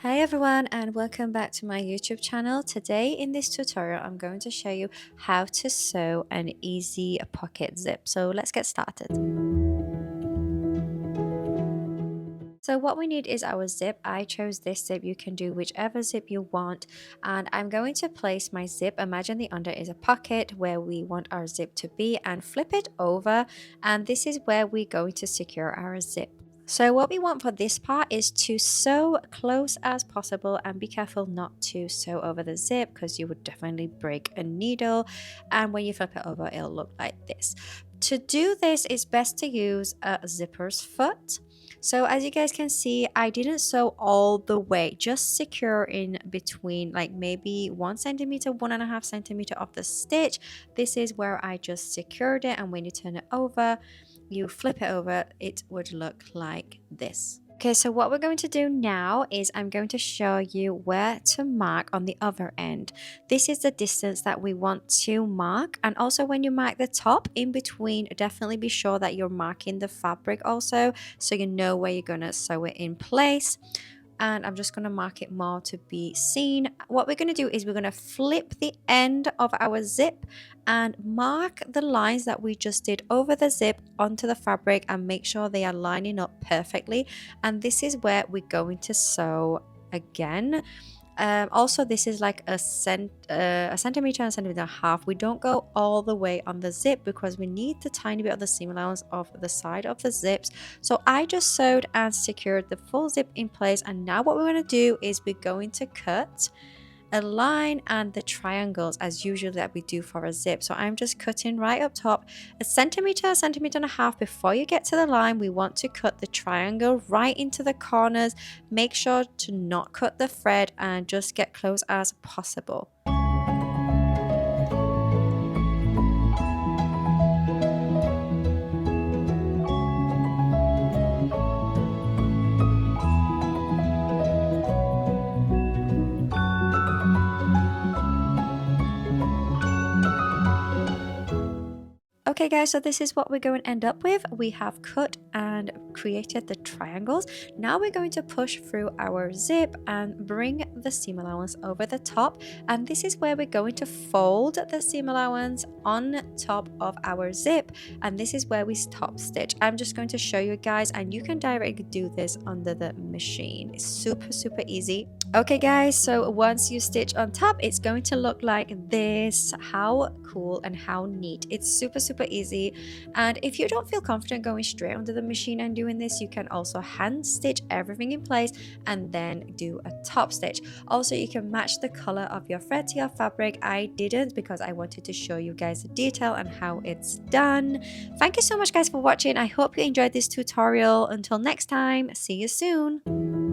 Hi everyone and welcome back to my YouTube channel. Today in this tutorial I'm going to show you how to sew an easy pocket zip. So let's get started. So what we need is our zip. I chose this zip. You can do whichever zip you want, and I'm going to place my zip. Imagine the under is a pocket where we want our zip to be, and flip it over, and this is where we're going to secure our zip. So what we want for this part is to sew close as possible, and be careful not to sew over the zip because you would definitely break a needle, and when you flip it over it'll look like this. To do this, it's best to use a zipper's foot. So as you guys can see, I didn't sew all the way, just secure in between, like maybe 1 centimeter, 1.5 centimeter of the stitch. This is where I just secured it, and when you turn it over, you flip it over, it would look like this. Okay, so what we're going to do now is I'm going to show you where to mark on the other end. This is the distance that we want to mark, and also when you mark the top in between, definitely be sure that you're marking the fabric also, so you know where you're gonna sew it in place. And I'm just going to mark it more to be seen. What we're going to do is we're going to flip the end of our zip and mark the lines that we just did over the zip onto the fabric, and make sure they are lining up perfectly. And this is where we're going to sew again. Also, this is like a centimeter and centimeter and a half. We don't go all the way on the zip because we need the tiny bit of the seam allowance of the side of the zips. So I just sewed and secured the full zip in place, and now what we're going to do is we're going to cut a line and the triangles as usual that we do for a zip. So I'm just cutting right up top a centimeter and a half. Before you get to the line, we want to cut the triangle right into the corners. Make sure to not cut the thread and just get close as possible. Okay guys, so this is what we're going to end up with. We have cut and created the triangles. Now we're going to push through our zip and bring the seam allowance over the top, and this is where we're going to fold the seam allowance on top of our zip, and this is where we top stitch. I'm just going to show you guys, and you can directly do this under the machine. It's super easy. Okay guys, so once you stitch on top, it's going to look like this. How cool and how neat. It's super easy. And if you don't feel confident going straight under the machine and doing this, you can also hand stitch everything in place and then do a top stitch. Also, you can match the color of your thread to your fabric. I didn't because I wanted to show you guys the detail and how it's done. Thank you so much guys for watching. I hope you enjoyed this tutorial. Until next time, see you soon.